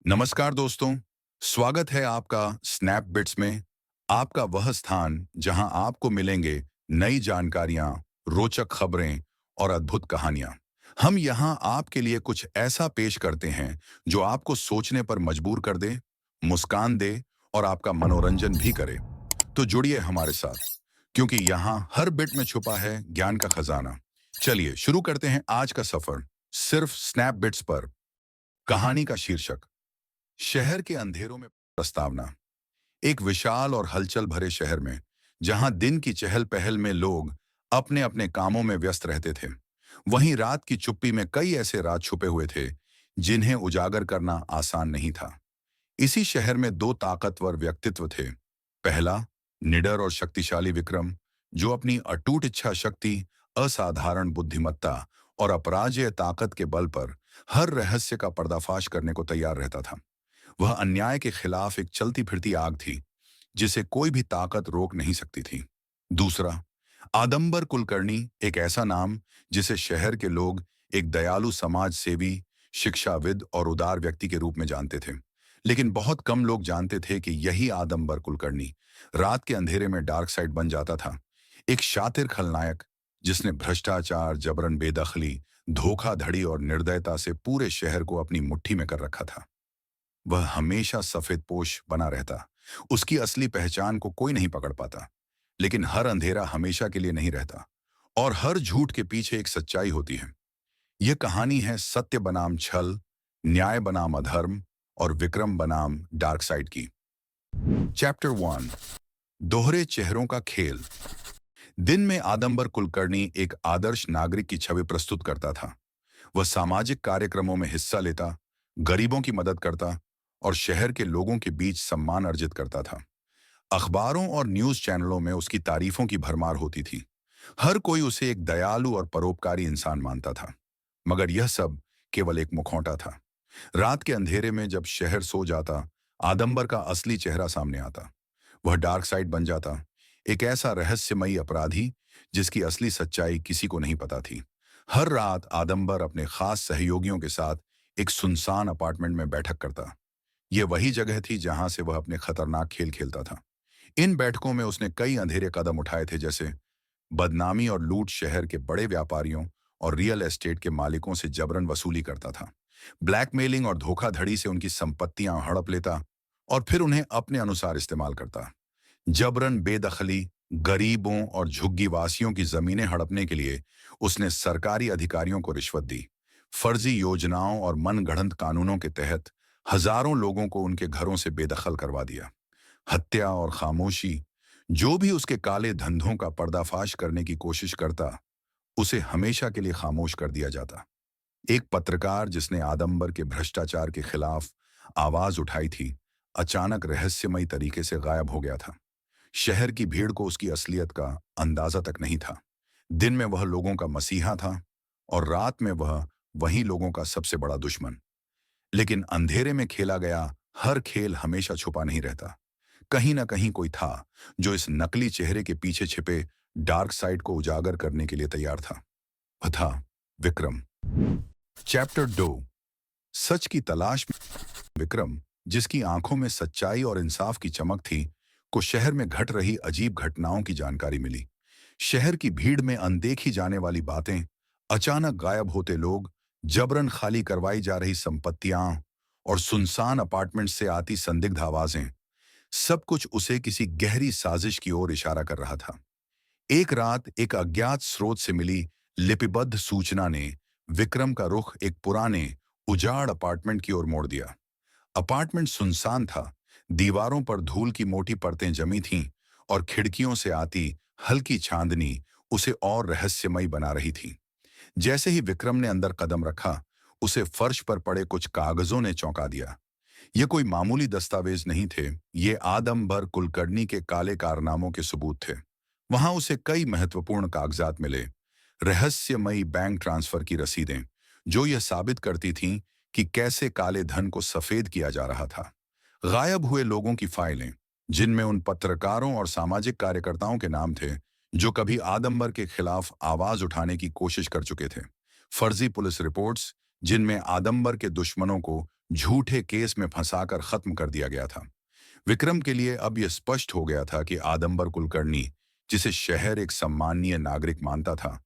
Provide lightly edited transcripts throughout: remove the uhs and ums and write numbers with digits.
नमस्कार दोस्तों। स्वागत है आपका स्नैप बिट्स में। आपका वह स्थान जहां आपको मिलेंगे नई जानकारियां, रोचक खबरें और अद्भुत कहानियां। हम यहां आपके लिए कुछ ऐसा पेश करते हैं जो आपको सोचने पर मजबूर कर दे, मुस्कान दे और आपका मनोरंजन भी करे। तो जुड़िए हमारे साथ, क्योंकि यहाँ हर बिट में छुपा है ज्ञान का खजाना। चलिए शुरू करते हैं आज का सफर, सिर्फ स्नैप बिट्स पर। कहानी का शीर्षक, शहर के अंधेरों में प्रस्तावना। एक विशाल और हलचल भरे शहर में, जहां दिन की चहल पहल में लोग अपने अपने कामों में व्यस्त रहते थे, वहीं रात की चुप्पी में कई ऐसे राज छुपे हुए थे जिन्हें उजागर करना आसान नहीं था। इसी शहर में दो ताकतवर व्यक्तित्व थे। पहला, निडर और शक्तिशाली विक्रम, जो अपनी अटूट इच्छा शक्ति, असाधारण बुद्धिमत्ता और अपराजेय ताकत के बल पर हर रहस्य का पर्दाफाश करने को तैयार रहता था। वह अन्याय के खिलाफ एक चलती फिरती आग थी, जिसे कोई भी ताकत रोक नहीं सकती थी। दूसरा, आदम्बर कुलकर्णी, एक ऐसा नाम जिसे शहर के लोग एक दयालु समाज सेवी, शिक्षाविद और उदार व्यक्ति के रूप में जानते थे। लेकिन बहुत कम लोग जानते थे कि यही आदम्बर कुलकर्णी रात के अंधेरे में डार्क साइड बन जाता था। एक शातिर खलनायक, जिसने भ्रष्टाचार, जबरन बेदखली, धोखाधड़ी और निर्दयता से पूरे शहर को अपनी मुट्ठी में कर रखा था। वह हमेशा सफेद पोश बना रहता। उसकी असली पहचान को कोई नहीं पकड़ पाता। लेकिन हर अंधेरा हमेशा के लिए नहीं रहता, और हर झूठ के पीछे एक सच्चाई होती है। यह कहानी है सत्य बनाम छल, न्याय बनाम अधर्म और विक्रम बनाम डार्क साइड की। चैप्टर 1, दोहरे चेहरों का खेल। दिन में आदम्बर कुलकर्णी एक आदर्श नागरिक की छवि प्रस्तुत करता था। वह सामाजिक कार्यक्रमों में हिस्सा लेता, गरीबों की मदद करता और शहर के लोगों के बीच सम्मान अर्जित करता था। अखबारों और न्यूज चैनलों में उसकी तारीफों की भरमार होती थी। हर कोई उसे एक दयालु और परोपकारी इंसान मानता था। मगर यह सब केवल एक मुखौटा था। रात के अंधेरे में जब शहर सो जाता, आदम्बर का असली चेहरा सामने आता। वह डार्क साइड बन जाता, एक ऐसा रहस्यमयी अपराधी जिसकी असली सच्चाई किसी को नहीं पता थी। हर रात आदम्बर अपने खास सहयोगियों के साथ एक सुनसान अपार्टमेंट में बैठक करता। यह वही जगह थी जहां से वह अपने खतरनाक खेल खेलता था। इन बैठकों में उसने कई अंधेरे कदम उठाए थे, जैसे बदनामी और लूट, शहर के बड़े व्यापारियों और रियल एस्टेट के मालिकों से जबरन वसूली करता था। ब्लैकमेलिंग और धोखाधड़ी से उनकी संपत्तियां हड़प लेता और फिर उन्हें अपने अनुसार इस्तेमाल करता। जबरन बेदखली, गरीबों और झुग्गीवासियों की जमीनें हड़पने के लिए उसने सरकारी अधिकारियों को रिश्वत दी। फर्जी योजनाओं और मनगढ़ंत कानूनों के तहत हजारों लोगों को उनके घरों से बेदखल करवा दिया। हत्या और खामोशी, जो भी उसके काले धंधों का पर्दाफाश करने की कोशिश करता, उसे हमेशा के लिए खामोश कर दिया जाता। एक पत्रकार जिसने आदम्बर के भ्रष्टाचार के खिलाफ आवाज उठाई थी, अचानक रहस्यमयी तरीके से गायब हो गया था। शहर की भीड़ को उसकी असलियत का अंदाजा तक नहीं था। दिन में वह लोगों का मसीहा था और रात में वह वही लोगों का सबसे बड़ा दुश्मन। लेकिन अंधेरे में खेला गया हर खेल हमेशा छुपा नहीं रहता। कहीं ना कहीं कोई था जो इस नकली चेहरे के पीछे छिपे डार्क साइड को उजागर करने के लिए तैयार था। वह था विक्रम। चैप्टर 2, सच की तलाश में। विक्रम, जिसकी आंखों में सच्चाई और इंसाफ की चमक थी, को शहर में घट रही अजीब घटनाओं की जानकारी मिली। शहर की भीड़ में अनदेखी जाने वाली बातें, अचानक गायब होते लोग, जबरन खाली करवाई जा रही संपत्तियां और सुनसान अपार्टमेंट से आती संदिग्ध आवाजें, सब कुछ उसे किसी गहरी साजिश की ओर इशारा कर रहा था। एक रात एक अज्ञात स्रोत से मिली लिपिबद्ध सूचना ने विक्रम का रुख एक पुराने, उजाड़ अपार्टमेंट की ओर मोड़ दिया। अपार्टमेंट सुनसान था, दीवारों पर धूल की मोटी परतें जमी थीं और खिड़कियों से आती हल्की चांदनी उसे और रहस्यमयी बना रही थी। जैसे ही विक्रम ने अंदर कदम रखा, उसे फर्श पर पड़े कुछ कागजों ने चौंका दिया। ये कोई मामूली दस्तावेज नहीं थे, ये आदमबर कुलकर्णी के काले कारनामों के सबूत थे। वहां उसे कई महत्वपूर्ण कागजात मिले, रहस्यमयी बैंक ट्रांसफर की रसीदें, जो यह साबित करती थीं कि कैसे काले धन को सफेद किया जा रहा था। गायब हुए लोगों की फाइलें, जिनमें उन पत्रकारों और सामाजिक कार्यकर्ताओं के नाम थे जो कभी आदमबर के खिलाफ आवाज उठाने की कोशिश कर चुके थे। फर्जी पुलिस रिपोर्ट्स, जिनमें आदमबर के दुश्मनों को झूठे केस में फंसाकर खत्म कर दिया गया था। विक्रम के लिए अब यह स्पष्ट हो गया था कि आदम्बर कुलकर्णी, जिसे शहर एक सम्माननीय नागरिक मानता था,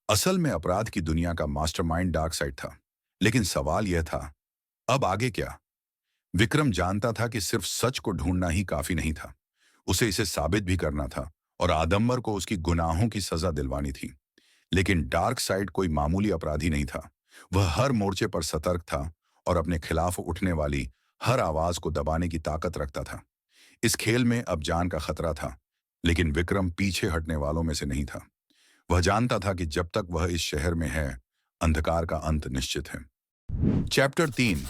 असल में अपराध की दुनिया का मास्टरमाइंड डार्क साइड था। लेकिन सवाल यह था, अब आगे क्या? विक्रम जानता था कि सिर्फ सच को ढूंढना ही काफी नहीं था, उसे इसे साबित भी करना था और आदम्बर को उसकी गुनाहों की सजा दिलवानी थी। लेकिन डार्क साइड कोई मामूली अपराधी नहीं था। वह हर मोर्चे पर सतर्क था और अपने खिलाफ उठने वाली हर आवाज को दबाने की ताकत रखता था। इस खेल में अब जान का खतरा था, लेकिन विक्रम पीछे हटने वालों में से नहीं था। वह जानता था कि जब तक वह इस शहर में है, अंधकार का अंत निश्चित है। चैप्टर 3,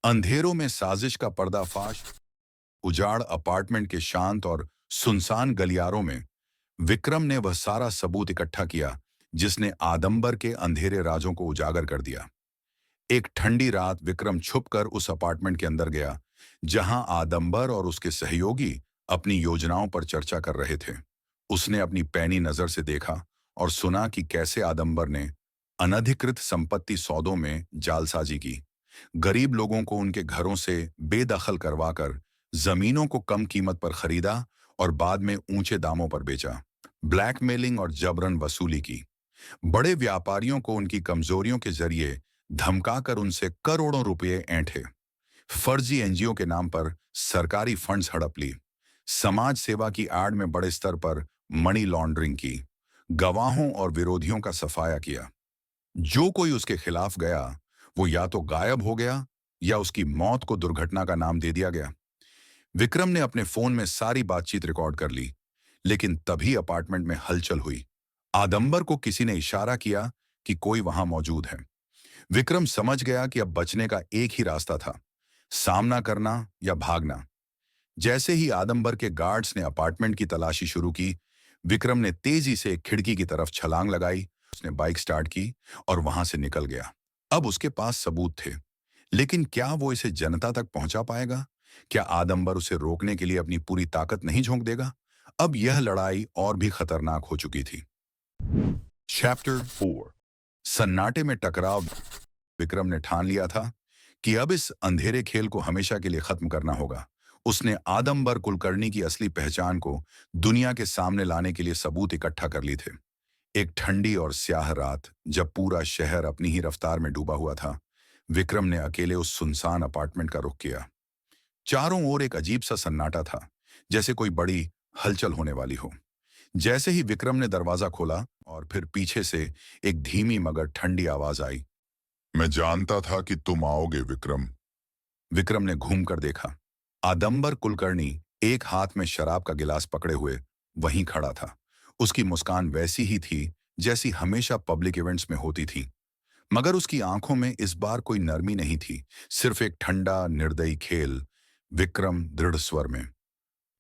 अंधेरों में साजिश का पर्दाफाश। उजाड़ अपार्टमेंट के शांत और सुनसान गलियारों में विक्रम ने वह सारा सबूत इकट्ठा किया जिसने आदम्बर के अंधेरे राजों को उजागर कर दिया। एक ठंडी रात विक्रम छुपकर उस अपार्टमेंट के अंदर गया जहां आदम्बर और उसके सहयोगी अपनी योजनाओं पर चर्चा कर रहे थे। उसने अपनी पैनी नजर से देखा और सुना कि कैसे आदम्बर ने अनधिकृत संपत्ति सौदों में जालसाजी की, गरीब लोगों को उनके घरों से बेदखल करवाकर जमीनों को कम कीमत पर खरीदा और बाद में ऊंचे दामों पर बेचा, ब्लैकमेलिंग और जबरन वसूली की। बड़े व्यापारियों को उनकी कमजोरियों के जरिए धमकाकर उनसे करोड़ों रुपए ऐंठे, फर्जी एनजीओ के नाम पर सरकारी फंड्स हड़प ली, समाज सेवा की आड़ में बड़े स्तर पर मनी लॉन्ड्रिंग की, गवाहों और विरोधियों का सफाया किया। जो कोई उसके खिलाफ गया वो या तो गायब हो गया या उसकी मौत को दुर्घटना का नाम दे दिया गया। विक्रम ने अपने फोन में सारी बातचीत रिकॉर्ड कर ली, लेकिन तभी अपार्टमेंट में हलचल हुई। आदम्बर को किसी ने इशारा किया कि कोई वहां मौजूद है। विक्रम समझ गया कि अब बचने का एक ही रास्ता था, सामना करना या भागना। जैसे ही आदम्बर के गार्ड्स ने अपार्टमेंट की तलाशी शुरू की, विक्रम ने तेजी से एक खिड़की की तरफ छलांग लगाई। उसने बाइक स्टार्ट की और वहां से निकल गया। अब उसके पास सबूत थे, लेकिन क्या वो इसे जनता तक पहुंचा पाएगा? क्या आदम्बर उसे रोकने के लिए अपनी पूरी ताकत नहीं झोंक देगा? अब यह लड़ाई और भी खतरनाक हो चुकी थी। चैप्टर 4, सन्नाटे में टकराव। विक्रम ने ठान लिया था कि अब इस अंधेरे खेल को हमेशा के लिए खत्म करना होगा। उसने आदम्बर कुलकर्णी की असली पहचान को दुनिया के सामने लाने के लिए सबूत इकट्ठा कर लिए थे। एक ठंडी और स्याह रात, जब पूरा शहर अपनी ही रफ्तार में डूबा हुआ था, विक्रम ने अकेले उस सुनसान अपार्टमेंट का रुख किया। चारों ओर एक अजीब सा सन्नाटा था, जैसे कोई बड़ी हलचल होने वाली हो। जैसे ही विक्रम ने दरवाजा खोला और फिर पीछे से एक धीमी मगर ठंडी आवाज आई। मैं जानता था कि तुम आओगे विक्रम। विक्रम ने घूमकर देखा। आदम्बर कुलकर्णी एक हाथ में शराब का गिलास पकड़े हुए वहीं खड़ा था। उसकी मुस्कान वैसी ही थी जैसी हमेशा पब्लिक इवेंट्स में होती थी, मगर उसकी आंखों में इस बार कोई नरमी नहीं थी, सिर्फ एक ठंडा निर्दयी खेल। विक्रम दृढ़ स्वर में,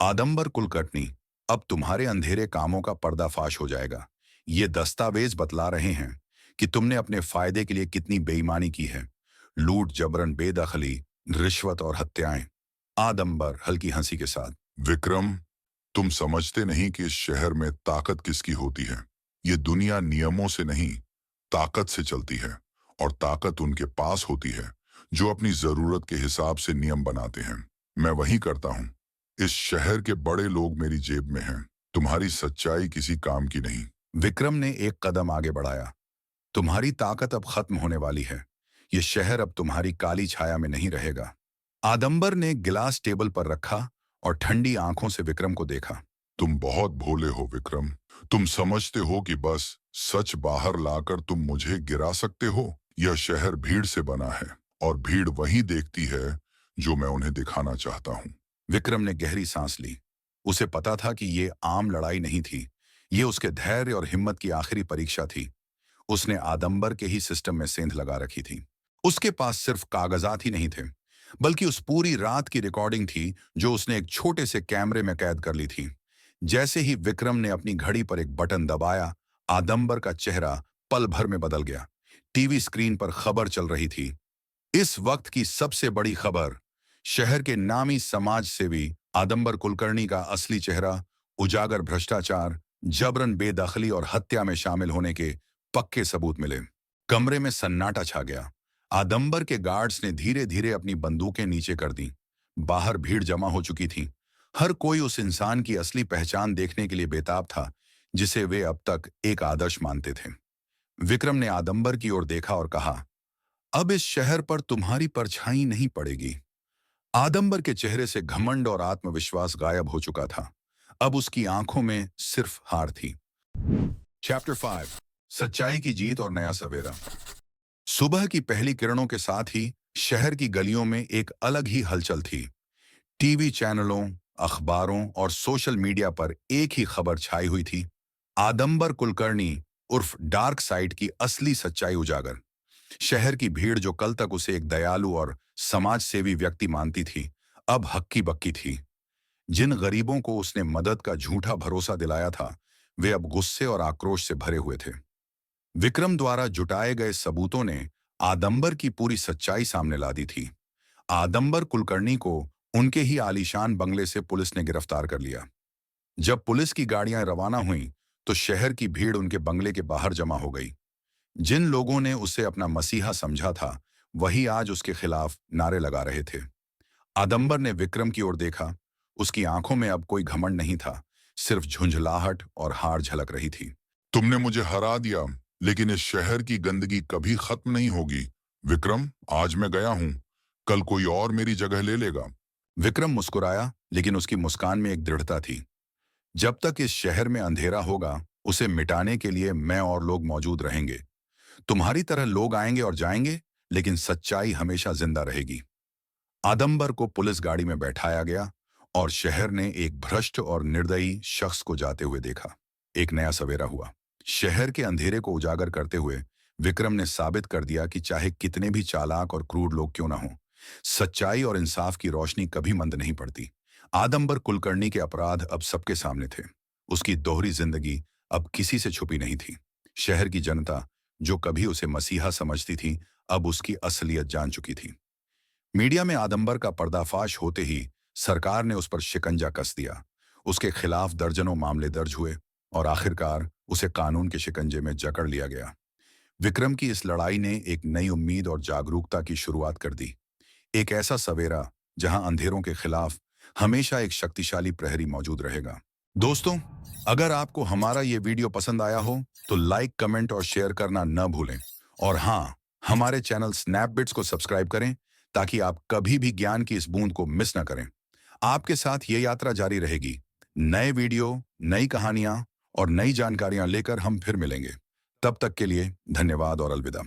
आदम्बर कुलकर्णी, अब तुम्हारे अंधेरे कामों का पर्दाफाश हो जाएगा। ये दस्तावेज बतला रहे हैं कि तुमने अपने फायदे के लिए कितनी बेईमानी की है। लूट, जबरन, बेदखली, रिश्वत और हत्याएं। आदम्बर हल्की हंसी के साथ, विक्रम, तुम समझते नहीं कि इस शहर में ताकत किसकी होती है। ये दुनिया नियमों से नहीं, ताकत से चलती है, और ताकत उनके पास होती है जो अपनी जरूरत के हिसाब से नियम बनाते हैं। मैं वही करता हूँ। इस शहर के बड़े लोग मेरी जेब में हैं। तुम्हारी सच्चाई किसी काम की नहीं। विक्रम ने एक कदम आगे बढ़ाया। तुम्हारी ताकत अब खत्म होने वाली है। ये शहर अब तुम्हारी काली छाया में नहीं रहेगा। आदम्बर ने गिलास टेबल पर रखा और ठंडी आंखों से विक्रम को देखा। तुम बहुत भोले हो विक्रम। तुम समझते हो कि बस सच बाहर लाकर तुम मुझे गिरा सकते हो। यह शहर भीड़ से बना है और भीड़ वही देखती है जो मैं उन्हें दिखाना चाहता हूँ। विक्रम ने गहरी सांस ली। उसे पता था कि ये आम लड़ाई नहीं थी, ये उसके धैर्य और हिम्मत की आखिरी परीक्षा थी। उसने आदम्बर के ही सिस्टम में सेंध लगा रखी थी। उसके पास सिर्फ कागजात ही नहीं थे, बल्कि उस पूरी रात की रिकॉर्डिंग थी जो उसने एक छोटे से कैमरे में कैद कर ली थी। जैसे ही विक्रम ने अपनी घड़ी पर एक बटन दबाया, आदम्बर का चेहरा पल भर में बदल गया। टीवी स्क्रीन पर खबर चल रही थी। इस वक्त की सबसे बड़ी खबर, शहर के नामी समाज सेवी आदम्बर कुलकर्णी का असली चेहरा, उजागर भ्रष्टाचार, जबरन बेदखली और हत्या में शामिल होने के पक्के सबूत मिले। कमरे में सन्नाटा छा गया। आदम्बर के गार्ड्स ने धीरे धीरे अपनी बंदूकें नीचे कर दी। बाहर भीड़ जमा हो चुकी थी। हर कोई उस इंसान की असली पहचान देखने के लिए बेताब था, जिसे वे अब तक एक आदर्श मानते थे। विक्रम ने आदम्बर की ओर देखा और कहा, अब इस शहर पर तुम्हारी परछाई नहीं पड़ेगी। आदम्बर के चेहरे से घमंड और आत्मविश्वास गायब हो चुका था। अब उसकी आंखों में सिर्फ हार थी। चैप्टर 5, सच्चाई की जीत और नया सवेरा। सुबह की पहली किरणों के साथ ही शहर की गलियों में एक अलग ही हलचल थी। टीवी चैनलों, अखबारों और सोशल मीडिया पर एक ही खबर छाई हुई थी। आदम्बर कुलकर्णी उर्फ डार्क साइड की असली सच्चाई उजागर। शहर की भीड़ जो कल तक उसे एक दयालु और समाज सेवी व्यक्ति मानती थी, अब हक्की बक्की थी। जिन गरीबों को उसने मदद का झूठा भरोसा दिलाया था, वे अब गुस्से और आक्रोश से भरे हुए थे। विक्रम द्वारा जुटाए गए सबूतों ने आदम्बर की पूरी सच्चाई सामने ला दी थी। आदम्बर कुलकर्णी को उनके ही आलीशान बंगले से पुलिस ने गिरफ्तार कर लिया। जब पुलिस की गाड़ियां रवाना हुईं, तो शहर की भीड़ उनके बंगले के बाहर जमा हो गई। जिन लोगों ने उसे अपना मसीहा समझा था, वही आज उसके खिलाफ नारे लगा रहे थे। आदम्बर ने विक्रम की ओर देखा। उसकी आंखों में अब कोई घमंड नहीं था, सिर्फ झुंझलाहट और हार झलक रही थी। तुमने मुझे हरा दिया, लेकिन इस शहर की गंदगी कभी खत्म नहीं होगी। विक्रम, आज मैं गया हूं, कल कोई और मेरी जगह ले लेगा। विक्रम मुस्कुराया, लेकिन उसकी मुस्कान में एक दृढ़ता थी। जब तक इस शहर में अंधेरा होगा, उसे मिटाने के लिए मैं और लोग मौजूद रहेंगे। तुम्हारी तरह लोग आएंगे और जाएंगे, लेकिन सच्चाई हमेशा जिंदा रहेगी। आदम्बर को पुलिस गाड़ी में बैठाया गया और शहर ने एक भ्रष्ट और निर्दयी शख्स को जाते हुए देखा। एक नया सवेरा हुआ। शहर के अंधेरे को उजागर करते हुए विक्रम ने साबित कर दिया कि चाहे कितने भी चालाक और क्रूर लोग क्यों ना हों, सच्चाई और इंसाफ की रोशनी कभी मंद नहीं पड़ती। आदम्बर कुलकर्णी के अपराध अब सबके सामने थे। उसकी दोहरी जिंदगी अब किसी से छुपी नहीं थी। शहर की जनता, जो कभी उसे मसीहा समझती थी, अब उसकी असलियत जान चुकी थी। मीडिया में आदम्बर का पर्दाफाश होते ही सरकार ने उस पर शिकंजा कस दिया। उसके खिलाफ दर्जनों मामले दर्ज हुए और आखिरकार उसे कानून के शिकंजे में जकड़ लिया गया। विक्रम की इस लड़ाई ने एक नई उम्मीद और जागरूकता की शुरुआत कर दी। एक ऐसा सवेरा जहां अंधेरों के खिलाफ हमेशा एक शक्तिशाली प्रहरी मौजूद रहेगा। दोस्तों, अगर आपको हमारा ये वीडियो पसंद आया हो, तो लाइक, कमेंट और शेयर करना न भूलें। और हाँ, हमारे चैनल स्नैपबिट्स को सब्सक्राइब करें, ताकि आप कभी भी ज्ञान की इस बूंद को मिस न करें। आपके साथ ये यात्रा जारी रहेगी। नए वीडियो, नई कहानियां और नई जानकारियां लेकर हम फिर मिलेंगे। तब तक के लिए धन्यवाद और अलविदा।